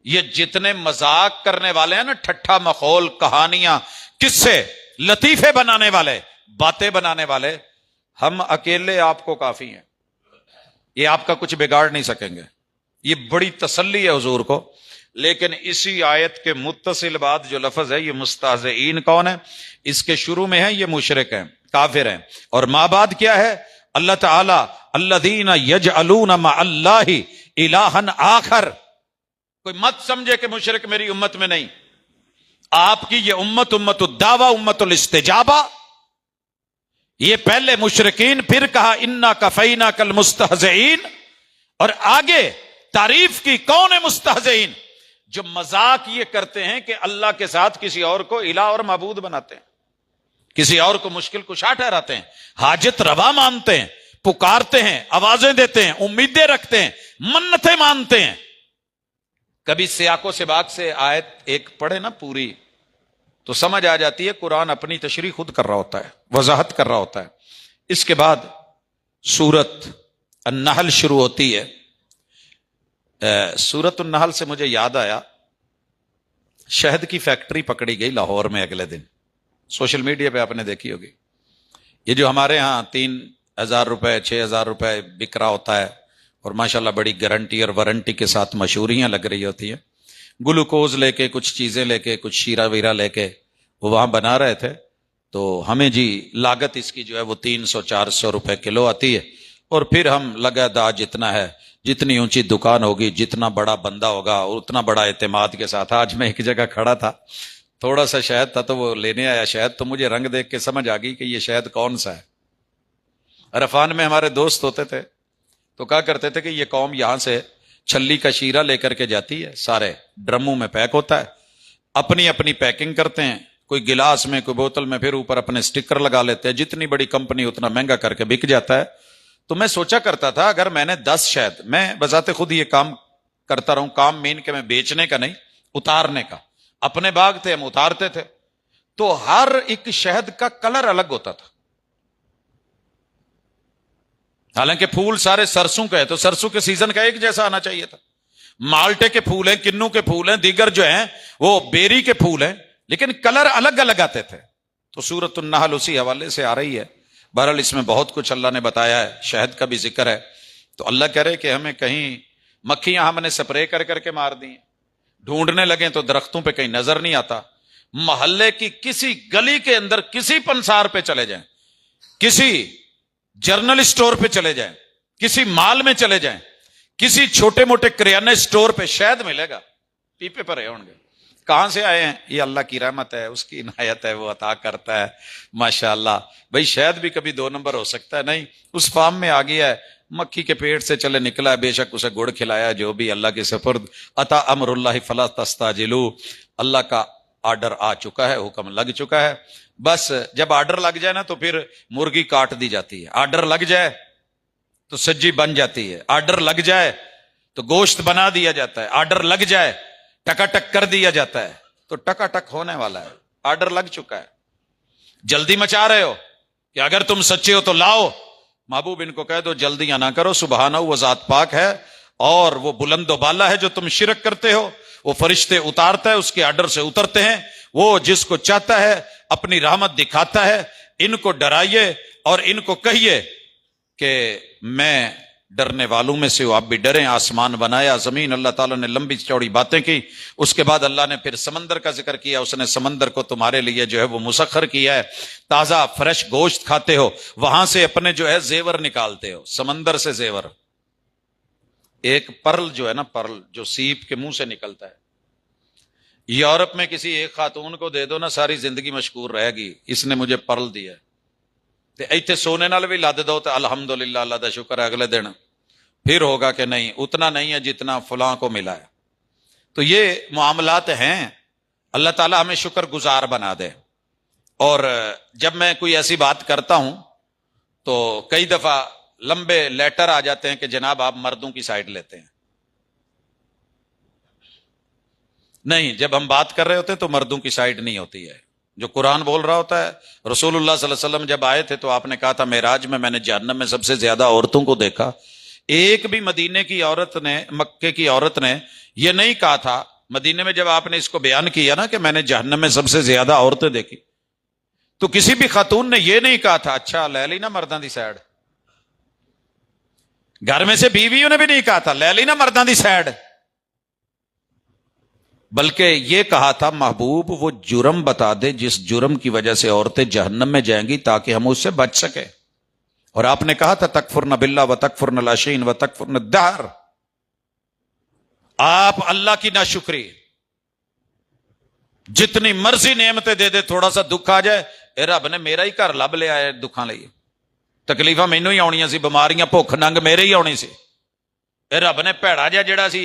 یہ جتنے مذاق کرنے والے ہیں نا، ٹھٹھا مخول، کہانیاں، قصے، لطیفے بنانے والے، باتیں بنانے والے، ہم اکیلے آپ کو کافی ہیں، یہ آپ کا کچھ بگاڑ نہیں سکیں گے۔ یہ بڑی تسلی ہے حضور کو۔ لیکن اسی آیت کے متصل بعد جو لفظ ہے، یہ مستہزئین کون ہے؟ اس کے شروع میں ہے یہ مشرک ہیں، کافر ہیں، اور ما بعد کیا ہے؟ اللہ تعالی الذین یجعلون مع اللہ الہا آخر۔ کوئی مت سمجھے کہ مشرک میری امت میں نہیں، آپ کی یہ امت، امت الدعوہ، امت الاستجابہ۔ یہ پہلے مشرکین، پھر کہا انا کفینا کل مستہزئین، اور آگے تعریف کی کون ہے مستہزئین؟ جو مذاق یہ کرتے ہیں کہ اللہ کے ساتھ کسی اور کو الہ اور معبود بناتے ہیں، کسی اور کو مشکل کشا ٹھہراتے ہیں، حاجت روا مانتے ہیں، پکارتے ہیں، آوازیں دیتے ہیں، امیدیں رکھتے ہیں، منتیں مانتے ہیں۔ کبھی سیاق و سباق سے آیت ایک پڑھے نا پوری، تو سمجھ آ جاتی ہے قرآن اپنی تشریح خود کر رہا ہوتا ہے، وضاحت کر رہا ہوتا ہے۔ اس کے بعد سورت النحل شروع ہوتی ہے۔ سورت النحل سے مجھے یاد آیا، شہد کی فیکٹری پکڑی گئی لاہور میں اگلے دن، سوشل میڈیا پہ آپ نے دیکھی ہوگی۔ یہ جو ہمارے ہاں 3,000 روپے 6,000 روپے بک رہا ہوتا ہے، اور ماشاءاللہ بڑی گارنٹی اور وارنٹی کے ساتھ مشہوریاں لگ رہی ہوتی ہیں، گلوکوز لے کے، کچھ چیزیں لے کے، کچھ شیرہ ویرہ لے کے وہ وہاں بنا رہے تھے۔ تو ہمیں جی لاگت اس کی جو ہے وہ 300-400 روپے کلو آتی ہے، اور پھر ہم لگا دا جتنا ہے، جتنی اونچی دکان ہوگی، جتنا بڑا بندہ ہوگا، اتنا بڑا اعتماد کے ساتھ۔ آج میں ایک جگہ کھڑا تھا، تھوڑا سا شہد تھا تو وہ لینے آیا شہد، تو مجھے رنگ دیکھ کے سمجھ آ گئی کہ یہ شہد کون سا ہے۔ عرفان میں ہمارے دوست ہوتے تھے تو کہا کرتے تھے کہ یہ قوم یہاں سے چھلی کا شیرہ لے کر کے جاتی ہے، سارے ڈرموں میں پیک ہوتا ہے، اپنی اپنی پیکنگ کرتے ہیں، کوئی گلاس میں، کوئی بوتل میں، پھر اوپر اپنے سٹکر لگا لیتے ہیں، جتنی بڑی کمپنی اتنا مہنگا کر کے بک جاتا ہے۔ تو میں سوچا کرتا تھا اگر میں نے 10 شہد، میں بذات خود یہ کام کرتا رہوں، کام مین کہ میں بیچنے کا نہیں، اتارنے کا، اپنے باغ تھے ہم اتارتے تھے، تو ہر ایک شہد کا کلر الگ ہوتا تھا۔ حالانکہ پھول سارے سرسوں کے ہیں، تو سرسوں کے سیزن کا ایک جیسا آنا چاہیے تھا۔ مالٹے کے پھول ہیں، کنو کے پھول ہیں، دیگر جو ہیں وہ بیری کے پھول ہیں، لیکن کلر الگ الگ آتے تھے۔ تو سورۃ النحل اسی حوالے سے آ رہی ہے۔ بہرحال اس میں بہت کچھ اللہ نے بتایا ہے، شہد کا بھی ذکر ہے۔ تو اللہ کہہ رہے کہ ہمیں کہیں مکھیاں ہم نے سپرے کر کر کے مار دی، ڈھونڈنے لگیں تو درختوں پہ کہیں نظر نہیں آتا۔ محلے کی کسی گلی کے اندر کسی پنسار پہ چلے جائیں، کسی جرنل اسٹور پہ چلے جائیں، کسی مال میں چلے جائیں، کسی چھوٹے موٹے کریانے اسٹور پہ شہد ملے گا، پیپے پر رہے ہوں گے۔ کہاں سے آئے ہیں؟ یہ اللہ کی رحمت ہے، اس کی عنایت ہے، وہ عطا کرتا ہے ماشاءاللہ۔ بھئی شہد بھی کبھی 2 نمبر ہو سکتا ہے، نہیں، اس فارم میں آ گیا ہے، مکھی کے پیٹ سے چلے نکلا ہے، بے شک اسے گڑ کھلایا، جو بھی اللہ کے سپرد۔ عطا امر اللہ فلا تستعجلوا، اللہ کا آرڈر آ چکا ہے، حکم لگ چکا ہے۔ بس جب آرڈر لگ جائے نا تو پھر مرغی کاٹ دی جاتی ہے، آرڈر لگ جائے تو سجی بن جاتی ہے، آرڈر لگ جائے تو گوشت بنا دیا جاتا ہے، آرڈر لگ جائے ٹکا ٹک کر دیا جاتا ہے۔ تو ٹکا ٹک ہونے والا ہے، آرڈر لگ چکا ہے۔ جلدی مچا رہے ہو کہ اگر تم سچے ہو تو لاؤ، محبوب ان کو کہہ دو جلدیاں نہ کرو، سبحانہ وہ ذات پاک ہے، اور وہ بلند و بالا ہے۔ جو تم شرک کرتے ہو وہ فرشتے اتارتا ہے، اس کے آرڈر سے اترتے ہیں، وہ جس کو چاہتا ہے اپنی رحمت دکھاتا ہے۔ ان کو ڈرائیے اور ان کو کہیے کہ میں ڈرنے والوں میں سے ہوں، آپ بھی ڈریں۔ آسمان بنایا، زمین، اللہ تعالیٰ نے لمبی چوڑی باتیں کی، اس کے بعد اللہ نے پھر سمندر کا ذکر کیا، اس نے سمندر کو تمہارے لیے جو ہے وہ مسخر کیا ہے، تازہ فریش گوشت کھاتے ہو، وہاں سے اپنے جو ہے زیور نکالتے ہو، سمندر سے زیور۔ ایک پرل جو ہے نا، پرل جو سیپ کے منہ سے نکلتا ہے، یورپ میں کسی ایک خاتون کو دے دو نا، ساری زندگی مشکور رہے گی، اس نے مجھے پرل دیا ہے۔ ایتھے سونے نال بھی لد دو تو الحمدللہ، اللہ دا شکر ہے، اگلے دن پھر ہوگا کہ نہیں، اتنا نہیں ہے جتنا فلاں کو ملا ہے۔ تو یہ معاملات ہیں، اللہ تعالیٰ ہمیں شکر گزار بنا دے۔ اور جب میں کوئی ایسی بات کرتا ہوں تو کئی دفعہ لمبے لیٹر آ جاتے ہیں کہ جناب آپ مردوں کی سائڈ لیتے ہیں۔ نہیں، جب ہم بات کر رہے ہوتے ہیں تو مردوں کی سائڈ نہیں ہوتی ہے، جو قرآن بول رہا ہوتا ہے. رسول اللہ صلی اللہ علیہ وسلم جب آئے تھے تو آپ نے کہا تھا معراج میں نے جہنم میں سب سے زیادہ عورتوں کو دیکھا. ایک بھی مدینے کی عورت نے، مکے کی عورت نے یہ نہیں کہا تھا مدینے میں جب آپ نے اس کو بیان کیا نا کہ میں نے جہنم میں سب سے زیادہ عورتیں دیکھی، تو کسی بھی خاتون نے یہ نہیں کہا تھا اچھا لے لی نا مرداں دی سائڈ. گھر میں سے بیویوں نے بھی نہیں کہا تھا لے لی نا مرداں دی سائڈ، بلکہ یہ کہا تھا محبوب وہ جرم بتا دے جس جرم کی وجہ سے عورتیں جہنم میں جائیں گی تاکہ ہم اس سے بچ سکیں. اور آپ نے کہا تھا تکفرن باللہ و تکفرن العشین و تکفرن الدہر، آپ اللہ کی ناشکری جتنی مرضی نعمتیں دے دے، تھوڑا سا دکھ آ جائے اے رب نے میرا ہی گھر لب لیا ہے دکھاں لئی، تکلیفاں مینوں ہی آنیاں سی، بیماریاں بھوک ننگ میرے ہی آنی سی، اے رب نے بھیڑا جڑا سی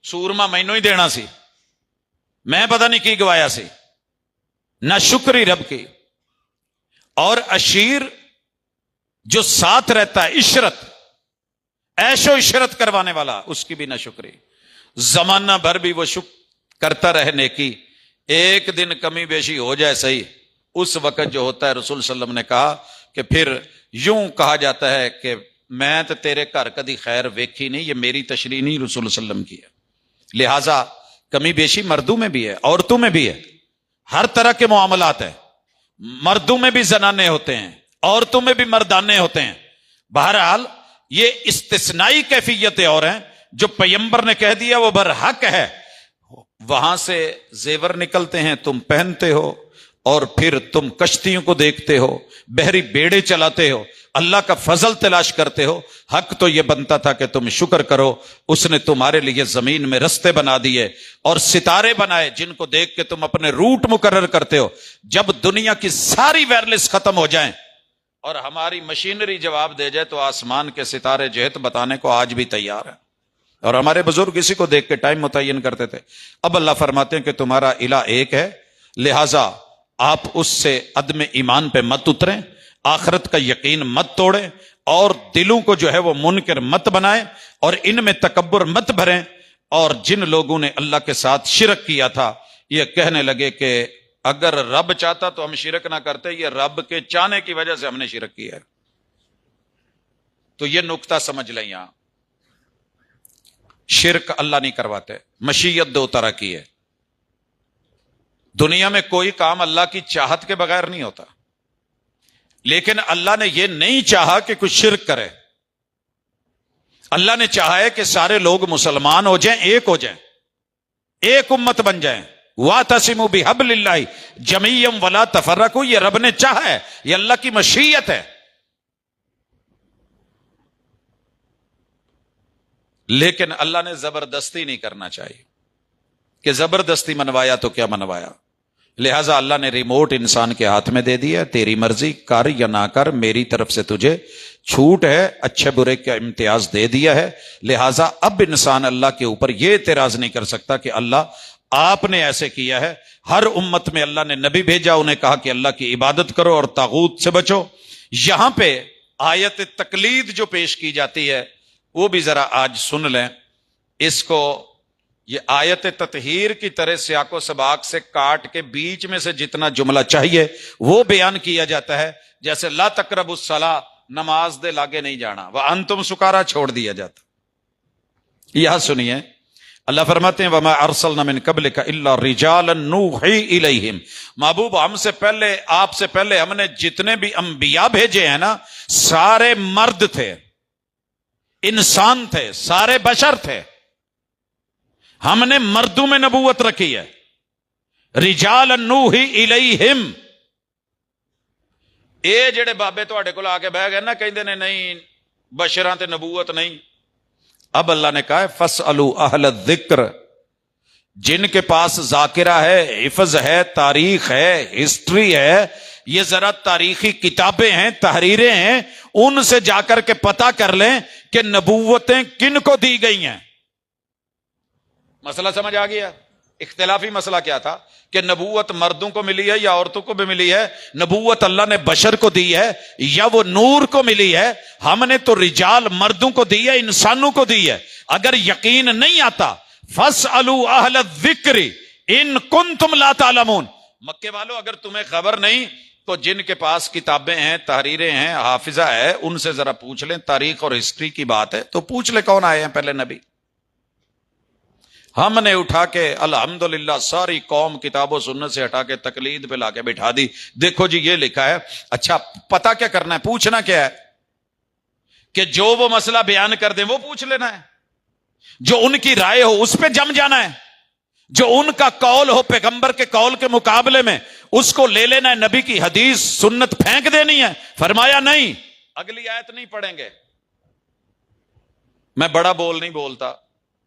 سورما مینوں ہی دینا سی، میں پتہ نہیں کی گوایا سی. ناشکری رب کی. اور عشیر جو ساتھ رہتا ہے، عشرت عیش و عشرت کروانے والا، اس کی بھی ناشکری. زمانہ بھر بھی وہ شکر کرتا رہے نیکی، ایک دن کمی بیشی ہو جائے صحیح، اس وقت جو ہوتا ہے رسول صلی اللہ علیہ وسلم نے کہا کہ پھر یوں کہا جاتا ہے کہ میں تو تیرے گھر کدی خیر ویکھی نہیں. یہ میری تشریح نہیں، رسول صلی اللہ علیہ وسلم کی ہے. لہذا کمی بیشی مردوں میں بھی ہے، عورتوں میں بھی ہے، ہر طرح کے معاملات ہیں. مردوں میں بھی زنانے ہوتے ہیں، عورتوں میں بھی مردانے ہوتے ہیں. بہرحال یہ استثنائی کیفیتیں اور ہیں جو پیغمبر نے کہہ دیا وہ برحق ہے. وہاں سے زیور نکلتے ہیں، تم پہنتے ہو، اور پھر تم کشتیوں کو دیکھتے ہو، بحری بیڑے چلاتے ہو، اللہ کا فضل تلاش کرتے ہو. حق تو یہ بنتا تھا کہ تم شکر کرو، اس نے تمہارے لیے زمین میں رستے بنا دیے اور ستارے بنائے جن کو دیکھ کے تم اپنے روٹ مقرر کرتے ہو. جب دنیا کی ساری وائرلیس ختم ہو جائیں اور ہماری مشینری جواب دے جائے تو آسمان کے ستارے جہت بتانے کو آج بھی تیار ہیں. اور ہمارے بزرگ اسی کو دیکھ کے ٹائم متعین کرتے تھے. اب اللہ فرماتے ہیں کہ تمہارا الہ ایک ہے، لہذا آپ اس سے عدم ایمان پہ مت اتریں، آخرت کا یقین مت توڑیں، اور دلوں کو جو ہے وہ منکر مت بنائیں، اور ان میں تکبر مت بھریں. اور جن لوگوں نے اللہ کے ساتھ شرک کیا تھا یہ کہنے لگے کہ اگر رب چاہتا تو ہم شرک نہ کرتے، یہ رب کے چاہنے کی وجہ سے ہم نے شرک کیا ہے. تو یہ نقطہ سمجھ لیں، یہاں شرک اللہ نہیں کرواتے. مشیت دو طرح کی ہے. دنیا میں کوئی کام اللہ کی چاہت کے بغیر نہیں ہوتا، لیکن اللہ نے یہ نہیں چاہا کہ کوئی شرک کرے. اللہ نے چاہا ہے کہ سارے لوگ مسلمان ہو جائیں، ایک ہو جائیں، ایک امت بن جائیں. وَاعْتَصِمُوا بِحَبْلِ اللَّهِ جَمِيعًا وَلَا تَفَرَّقُوا. یہ رب نے چاہا ہے، یہ اللہ کی مشیت ہے. لیکن اللہ نے زبردستی نہیں کرنا چاہیے کہ زبردستی منوایا تو کیا منوایا. لہٰذا اللہ نے ریموٹ انسان کے ہاتھ میں دے دیا، تیری مرضی کر یا نہ کر، میری طرف سے تجھے چھوٹ ہے، اچھے برے کا امتیاز دے دیا ہے. لہٰذا اب انسان اللہ کے اوپر یہ اعتراض نہیں کر سکتا کہ اللہ آپ نے ایسے کیا ہے. ہر امت میں اللہ نے نبی بھیجا، انہیں کہا کہ اللہ کی عبادت کرو اور طاغوت سے بچو. یہاں پہ آیت تقلید جو پیش کی جاتی ہے وہ بھی ذرا آج سن لیں. اس کو یہ آیت تطہیر کی طرح سیاق و سباق سے کاٹ کے بیچ میں سے جتنا جملہ چاہیے وہ بیان کیا جاتا ہے. جیسے لا تقربوا الصلاۃ، نماز دے لاگے نہیں جانا، وانتم سکارا چھوڑ دیا جاتا. یہاں سنیے اللہ فرماتے ہیں وما ارسلنا من قبلک الا رجالا نوحی الیہم. محبوب ہم سے پہلے، آپ سے پہلے ہم نے جتنے بھی انبیاء بھیجے ہیں نا، سارے مرد تھے، انسان تھے، سارے بشر تھے. ہم نے مردوں میں نبوت رکھی ہے. رجالا نوحی الیہم. اے جڑے بابے تواڈے کول آ کے بہ گئے نا کہندے نے نہیں بشراں تے نبوت نہیں. اب اللہ نے کہا ہے فاسألوا اہل الذکر، جن کے پاس ذاکرہ ہے، حفظ ہے، تاریخ ہے، ہسٹری ہے، یہ ذرا تاریخی کتابیں ہیں، تحریریں ہیں، ان سے جا کر کے پتہ کر لیں کہ نبوتیں کن کو دی گئی ہیں. مسئلہ سمجھ آ گیا؟ اختلافی مسئلہ کیا تھا کہ نبوت مردوں کو ملی ہے یا عورتوں کو بھی ملی ہے. نبوت اللہ نے بشر کو دی ہے یا وہ نور کو ملی ہے. ہم نے تو رجال مردوں کو دی ہے، انسانوں کو دی ہے. اگر یقین نہیں آتا فاسألوا اہل الذکر ان کنتم لا تعلمون، مکے والوں اگر تمہیں خبر نہیں تو جن کے پاس کتابیں ہیں، تحریریں ہیں، حافظہ ہے، ان سے ذرا پوچھ لیں، تاریخ اور ہسٹری کی بات ہے تو پوچھ لیں کون آئے ہیں پہلے نبی۔ ہم نے اٹھا کے الحمدللہ ساری قوم کتاب و سنت سے ہٹا کے تقلید پہ لا کے بٹھا دی، دیکھو جی یہ لکھا ہے۔ اچھا پتا کیا کرنا ہے، پوچھنا کیا ہے کہ جو وہ مسئلہ بیان کر دیں وہ پوچھ لینا ہے، جو ان کی رائے ہو اس پہ جم جانا ہے، جو ان کا قول ہو پیغمبر کے قول کے مقابلے میں اس کو لے لینا ہے، نبی کی حدیث سنت پھینک دینی ہے۔ فرمایا نہیں، اگلی آیت نہیں پڑھیں گے۔ میں بڑا بول نہیں بولتا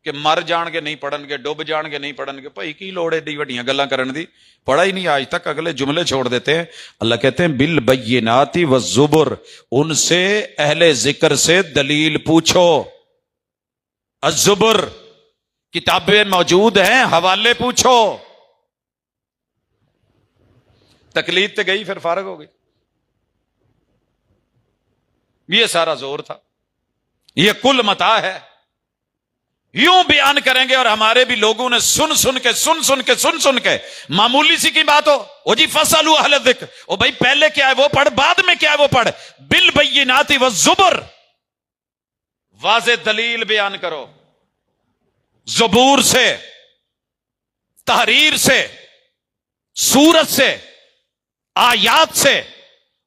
کہ مر جان کے نہیں پڑھن گے، ڈوب جان کے نہیں پڑھن گے، بھائی کی لوڑ ایڈی وڈیاں گلاں کرن دی، پڑھا ہی نہیں آج تک، اگلے جملے چھوڑ دیتے ہیں۔ اللہ کہتے ہیں بالبینات والزبر، ان سے اہل ذکر سے دلیل پوچھو۔ الزبر کتابیں موجود ہیں، حوالے پوچھو۔ تقلید تے گئی پھر فارغ ہو گئی۔ یہ سارا زور تھا، یہ کل متاع ہے۔ یوں بیان کریں گے اور ہمارے بھی لوگوں نے سن کے معمولی سی کی بات ہو، او جی فاسألوا اہل الذکر، او بھائی پہلے کیا ہے وہ پڑھ، بعد میں کیا ہے وہ پڑھ۔ بالبینات والزبر، واضح دلیل بیان کرو، زبور سے، تحریر سے، سورت سے، آیات سے،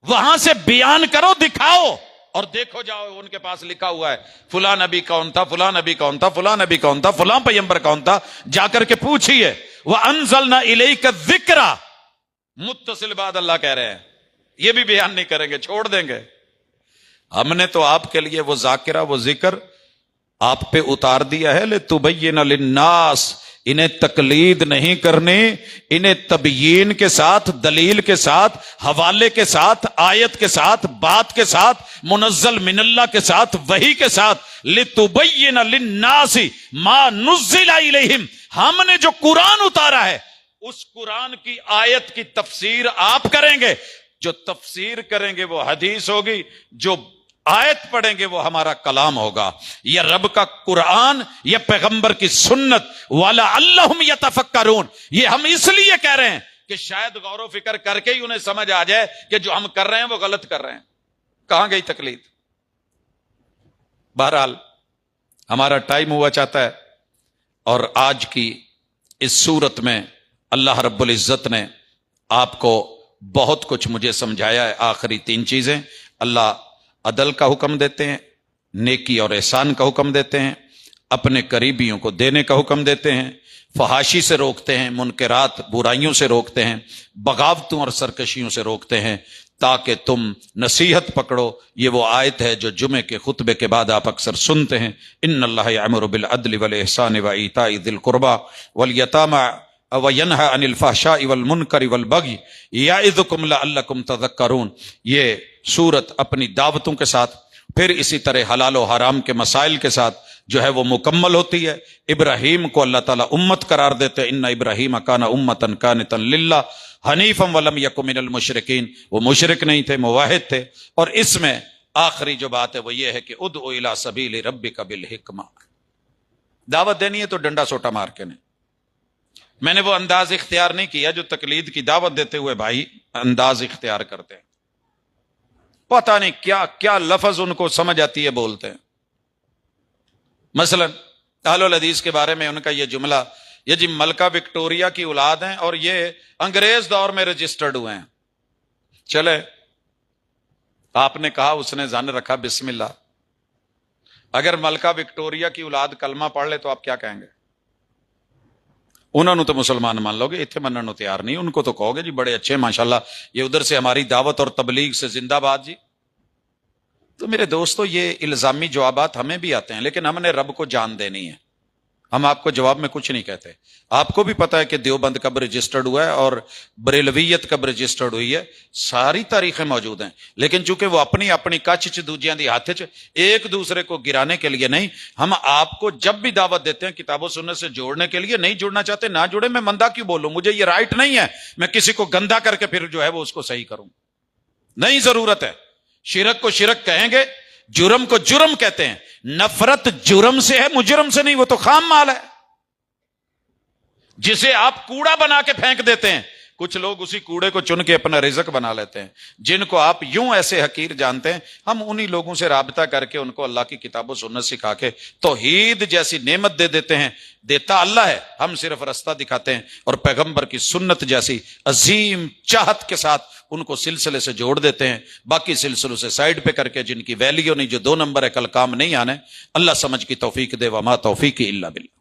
وہاں سے بیان کرو، دکھاؤ، اور دیکھو جاؤ ان کے پاس لکھا ہوا ہے فلاں نبی کون تھا، فلاں نبی کون تھا، فلاں نبی کون تھا، فلاں پیغمبر کون تھا، جا کر کے پوچھئے۔ وَأَنزَلْنَا إِلَيْكَ الذِّكْرَ، متصل بعد اللہ کہہ رہے ہیں، یہ بھی بیان نہیں کریں گے، چھوڑ دیں گے۔ ہم نے تو آپ کے لیے وہ ذاکرہ، وہ ذکر آپ پہ اتار دیا ہے، لِتُبَيِّنَ لِلنَّاسِ، انہیں تقلید نہیں کرنی، انہیں تبیین کے ساتھ، دلیل کے ساتھ، حوالے کے ساتھ، آیت کے ساتھ، بات کے ساتھ، منزل من اللہ کے ساتھ، وحی کے ساتھ، لِتُبَيِّنَ لِلنَّاسِ مَا نُزِّلَ إِلَيْهِمْ، ہم نے جو قرآن اتارا ہے اس قرآن کی آیت کی تفسیر آپ کریں گے، جو تفسیر کریں گے وہ حدیث ہوگی، جو آیت پڑھیں گے وہ ہمارا کلام ہوگا۔ یہ رب کا قرآن، یہ پیغمبر کی سنت، وَلَعَلَّهُمْ يَتَفَكَّرُونَ، یہ ہم اس لیے کہہ رہے ہیں کہ شاید غور و فکر کر کے ہی انہیں سمجھ آ جائے کہ جو ہم کر رہے ہیں وہ غلط کر رہے ہیں۔ کہاں گئی تقلید؟ بہرحال ہمارا ٹائم ہوا چاہتا ہے، اور آج کی اس صورت میں اللہ رب العزت نے آپ کو بہت کچھ مجھے سمجھایا ہے۔ آخری 3 چیزیں، اللہ عدل کا حکم دیتے ہیں، نیکی اور احسان کا حکم دیتے ہیں، اپنے قریبیوں کو دینے کا حکم دیتے ہیں، فحاشی سے روکتے ہیں، منکرات برائیوں سے روکتے ہیں، بغاوتوں اور سرکشیوں سے روکتے ہیں، تاکہ تم نصیحت پکڑو۔ یہ وہ آیت ہے جو جمعے کے خطبے کے بعد آپ اکثر سنتے ہیں، ان اللہ یأمر بالعدل والاحسان وایتاء ذی القربى والیتامى وینہی عن الفحشاء والمنکر والبغی یعظکم لعلکم تذکرون۔ یہ سورت اپنی دعوتوں کے ساتھ، پھر اسی طرح حلال و حرام کے مسائل کے ساتھ جو ہے وہ مکمل ہوتی ہے۔ ابراہیم کو اللہ تعالیٰ امت قرار دیتے، ان ابراہیم کان امۃ قانتا للہ حنیفا ولم یک من المشرکین، وہ مشرک نہیں تھے، موحد تھے۔ اور اس میں آخری جو بات ہے وہ یہ ہے کہ ادعو الی سبیل ربک بالحکمہ، دعوت دینی ہے تو ڈنڈا سوٹا مار کے نہیں۔ میں نے وہ انداز اختیار نہیں کیا جو تقلید کی دعوت دیتے ہوئے بھائی انداز اختیار کرتے ہیں، پتہ نہیں کیا کیا لفظ ان کو سمجھ آتی ہے بولتے ہیں۔ مثلا اہل الحدیث کے بارے میں ان کا یہ جملہ، یہ جی ملکہ وکٹوریا کی اولاد ہیں اور یہ انگریز دور میں رجسٹرڈ ہوئے ہیں۔ چلے آپ نے کہا، اس نے ظن رکھا، بسم اللہ، اگر ملکہ وکٹوریا کی اولاد کلمہ پڑھ لے تو آپ کیا کہیں گے؟ انہوں نے تو مسلمان مان لو گے، اتنے منن تیار نہیں، ان کو تو کہو گے جی بڑے اچھے ماشاءاللہ، یہ ادھر سے ہماری دعوت اور تبلیغ سے زندہ باد جی۔ تو میرے دوستو یہ الزامی جوابات ہمیں بھی آتے ہیں، لیکن ہم نے رب کو جان دینی ہے، ہم آپ کو جواب میں کچھ نہیں کہتے۔ آپ کو بھی پتا ہے کہ دیوبند کب رجسٹرڈ ہوا ہے اور بریلویت کب رجسٹرڈ ہوئی ہے، ساری تاریخیں موجود ہیں، لیکن چونکہ وہ اپنی اپنی کچ چ دوجیاں دی ہاتھ چ، ایک دوسرے کو گرانے کے لیے نہیں۔ ہم آپ کو جب بھی دعوت دیتے ہیں کتاب و سنت سے جوڑنے کے لیے، نہیں جڑنا چاہتے نہ جڑے، میں مندہ کیوں بولوں، مجھے یہ رائٹ نہیں ہے میں کسی کو گندا کر کے پھر جو ہے وہ اس کو صحیح کروں، نہیں ضرورت ہے۔ شرک کو شرک کہیں گے، جرم کو جرم کہتے ہیں، نفرت جرم سے ہے، مجرم سے نہیں، وہ تو خام مال ہے جسے آپ کوڑا بنا کے پھینک دیتے ہیں، کچھ لوگ اسی کوڑے کو چن کے اپنا رزق بنا لیتے ہیں، جن کو آپ یوں ایسے حقیر جانتے ہیں، ہم انہی لوگوں سے رابطہ کر کے ان کو اللہ کی کتاب و سنت سکھا کے توحید جیسی نعمت دے دیتے ہیں۔ دیتا اللہ ہے، ہم صرف رستہ دکھاتے ہیں، اور پیغمبر کی سنت جیسی عظیم چاہت کے ساتھ ان کو سلسلے سے جوڑ دیتے ہیں، باقی سلسلوں سے سائیڈ پہ کر کے جن کی ویلیو نہیں، جو 2 نمبر ہے، کل کام نہیں آنے۔ اللہ سمجھ کی توفیق دے، وما توفیقی الا باللہ۔